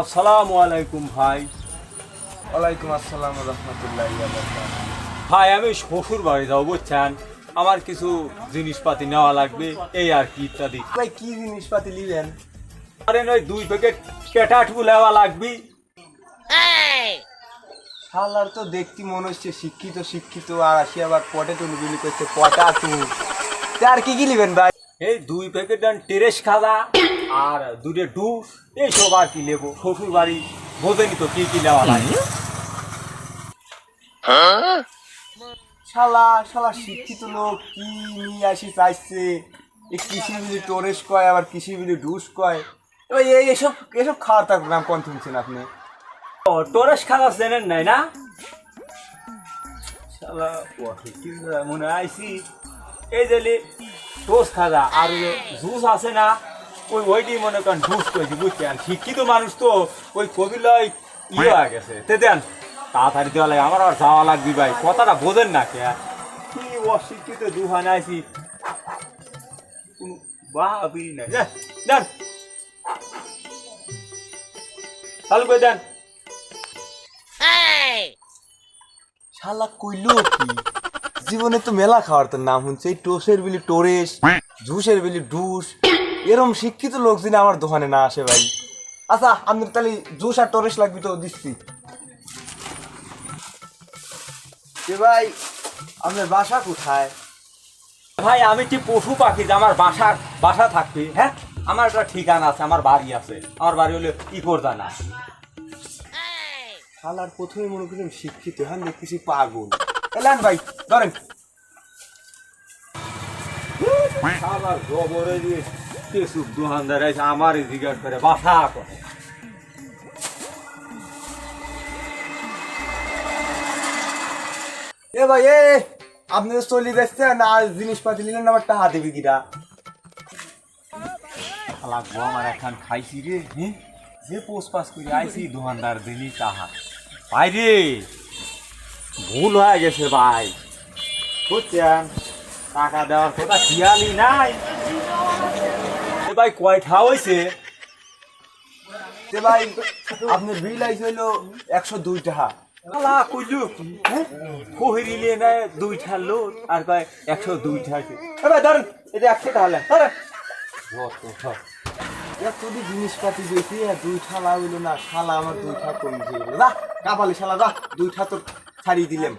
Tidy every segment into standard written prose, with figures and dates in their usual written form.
আসসালামু আলাইকুম ভাই। ওয়ালাইকুম আসসালাম রহমতুল্লাহ। ভাই আমি শ্বশুর বাড়ি যাবো, বুঝছেন, আমার কিছু জিনিসপাতি নেওয়া লাগবে, এই আর কি ইত্যাদি। ভাই কি জিনিসপাতি নিবেন? আরে ওই 2 প্যাকেট পেটাটু নেওয়া লাগবে। শালার তো দেখতে মনে হচ্ছে শিক্ষিত শিক্ষিত, আর আসি আবার পটে তুলগুলি করছে পটাটু। আর কি কি নিবেন ভাই? এই 2 প্যাকেট টেরেস খাজা আর 2টে ডুস, এইসব আর কি নেবো। শ্বশুর বাড়ি বোঝেনি তো কি কি নেওয়া লাগে। শালা শালা শিক্ষিত লোক কি নিয়ে আসি চাইছে? এই কৃষি বিলি টোরেস কয়, আবার কৃষি বিলি ডুস কয়। এবার এসব এসব খাওয়ার তার নাম কোন শুনছেন আপনি? ও টেরেস খাজা চেনেন নাই না? শালা কি মনে আইছি, এই যে টোস খাজা আর জুস আছে না, ওইটি মনে করেন জুস করেছি, বুঝছেন। শিক্ষিত মানুষ তো ওই কবিলয় হয়ে গেছে, তে দেন তাড়াতাড়ি দেওয়া লাগে, আমার আর যাওয়া লাগবে ভাই। কথাটা বোঝেন না কে? কি অশিক্ষিত দুহান আইছি, ভাবি না। দেন চালু করে দেন। শালা কইলো কি? জীবনে তো মেলা খাওয়ার তোর নাম শুনছে, এই টোসের বিলি টোরেস, জুসের বিলি ডুস। এরম শিক্ষিত লোক যিনি আমার দোকানে না আসে ভাই। আচ্ছা আপনার তাহলে জুস আর টোরেস লাগবে তো দিচ্ছি। ভাই আপনার বাসা কোথায়? ভাই আমি কি পশু পাখি যে আমার বাসা থাকবে? হ্যাঁ, আমার একটা ঠিকানা আছে, আমার বাড়ি আছে। আমার বাড়ি হলে কি করবে না। শালার প্রথমে মনে করলাম শিক্ষিত, হ্যাঁ দেখতেছি পাগল। এলেন ভাই ধরেন। আবার গোবরে দিয়ে কেসুক দোকানদার এসে আমারই জিজ্ঞাসা করে বাসা করে। এ ভাই আপনি তো চলে যাচ্ছেন আর জিনিসপাতি নিলেন, আমার টাকা দেবে কিরা? লাগবো আমার এখন খাইছি রে, হ্যাঁ, যে পোষ পাস করে আইছি দোকানদার দিলি তাহা ভাই রে, ভুল হয়ে গেছে ভাই, বুঝছেন। টাকা দেওয়ার কথা খেয়ালই নাই। এ ভাই কয়টা হয়েছে? ভাই আপনার বিল আইস হইলো 102 টাকা। আলা কইলু কি, হ্যাঁ, কহিরিলে না 2টা লোট আর কয় 102 টাকা। এ ভাই ধরেন, এটা 100 টাকা হলেন, ধরেন। এতদি জিনিসপাতি দিয়েছি, 2 টাকা হইলো না। শালা আমার 2 টাকা কম দিয়ে গেল। যা কাপালি শালা, যা 2 টাকা তোর ছাড়িয়ে দিলাম।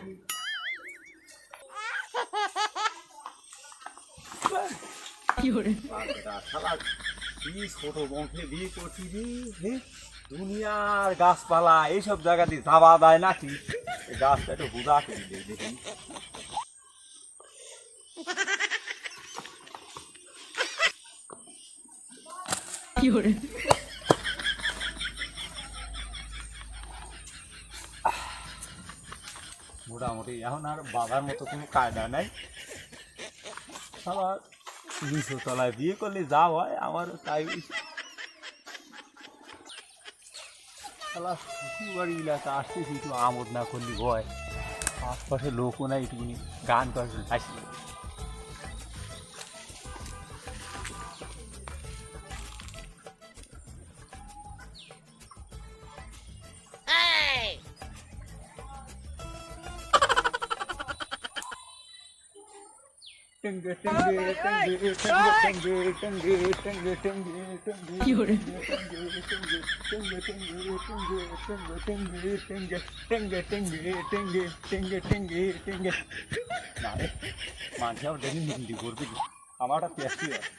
ছোট বংশে বিয়ে করছি রে, হ্যাঁ, দুনিয়ার গাছপালা এইসব জায়গাতে যাওয়া যায় নাকি? গাছটা একটু বুঝা করে দেখি। মোটামুটি এখন আর বাবার মতো কোনো কায়দা নাই। আবার নিচু তলায় বিয়ে করলে যা হয় আমার তাই। শ্বশুর বাড়ি এলাকা আসতেছি, একটু আমোদ না করলে ভয়। আশপাশে লোকও নাই, একটুখানি গান করে আসি। মানুষ দেখি হিন্দি করবে, আমারটা পেঁচি আছে।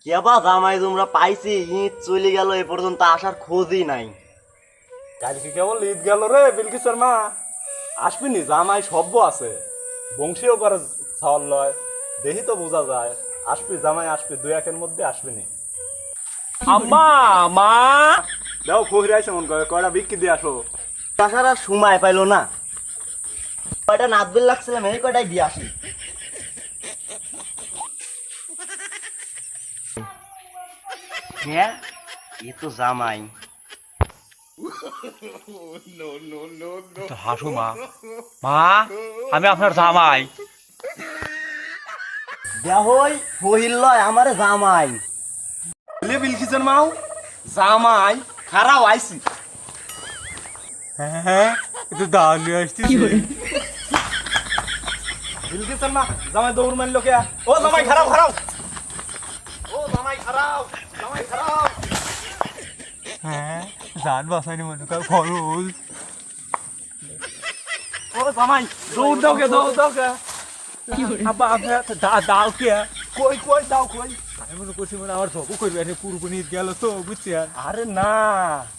কেবা জামাই তোমরা পাইছি, ঈদ চলে গেল, এ পর্যন্ত আসার খোঁজই নাই। কালকে কেবল ঈদ গেল রে বিলকি শর্মা, আসবিনি? জামাই সভ্য আছে, বংশীয় করে চাওয়ার লয়, দেখি তো বোঝা যায়। আসবি জামাই, আসবি 2-1 মধ্যে আসবিনি। আম্মা মা দাও ফহির আইসে মন করে, কয়টা বিক্রি দিয়ে আসো। আসার আর সময় পাইলো না, কয়টা নাচবেল লাগছিলাম, এই কয়টাই দিয়ে আসি। হ্যাঁ, এ তো জামাই। তো হাসু মা, মা আমি আপনার জামাই। দেহই হইল লয় আমারে জামাই। বলে বিলকিসের মাও জামাই খারাপ আইছি। হ্যাঁ তো দাঁড়িয়ে আসতেছি। বিলকিসের মা জামাই দৌড় মারলো কে? ও জামাই খারাপ খারাপ, ও জামাই খারাপ, জামাই খারাপ। হ্যাঁ জান বাসাইনি মনে কর খরচ। ও জামাই দৌড় দাও কে, দৌড় দাও কে? আব্বা আপনার দাও কে? কই কই দাও কই? আমি মনে করছি মানে আমার সবও করবে পুরো নিয়ে গেল তো বুঝছেন। আরে না,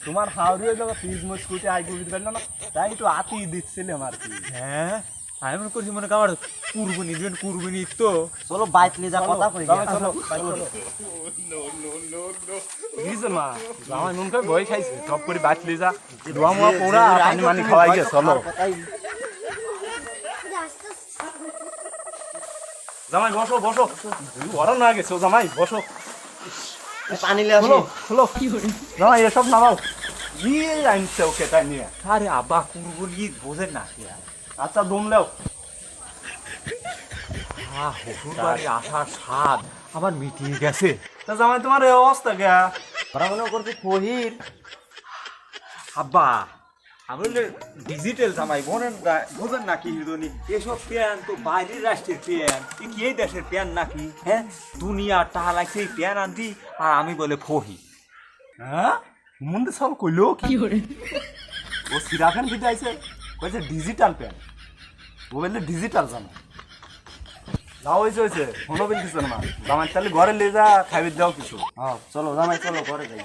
তোমার হাওড়িয়ে যাবো ফ্রিজ মস্কুটি আই গুলি দিবেন না, তাই তো আতি দিচ্ছিলাম আর কি। হ্যাঁ আমি মনে করছি মনে কর আমার কুরবানি দিবেন, কুরবানি তো। চলো বাইক নিয়ে যা কথা কই জামাই চলো, বাইক চলো। বুঝছেন মা, জামাই নুন খাই ভয় খাইছে, সব করে বাইক লিয়ে যা, ধোয়া মোয়া পোড়া পানি মানি খাওয়াই গে। চলো জামাই বসো বসো, বড় না গেছো জামাই বসো। পানি লিয়ে আসো। হলো জামাই এসব নামাও, গিয়ে আনছে ওকে তাই নিয়ে। আরে আব্বা কুরবানি বোঝেন না কি আর। আচ্ছা দম লেও। শ্বশুর বাড়ি আসার স্বাদ আমার মিটিয়ে গেছে। তা জামাই তোমার এই অবস্থা কে? ওরা মনে করছি ফহির। আব্বা আমি ডিজিটাল জামাই বোঝেন নাকি হিরোনি? এসব প্যান তো বাইরের রাষ্ট্রের প্যান, কি এই দেশের প্যান নাকি? হ্যাঁ দুনিয়া টাকা লাগছে এই প্যান আনতি, আর আমি বলে ফহি। হ্যাঁ মন্দির সব কইলো কি? ও সিরাফেন দিতে আইছে, কইছে ডিজিটাল প্যান, ও বললে ডিজিটাল জামা। যাও হয়েছে হয়েছে, ফোনও বিল কিছু না জামাই, তাহলে ঘরে নিয়ে যা খাইবে দাও কিছু। হ্যাঁ চলো জামাই চলো ঘরে যাই।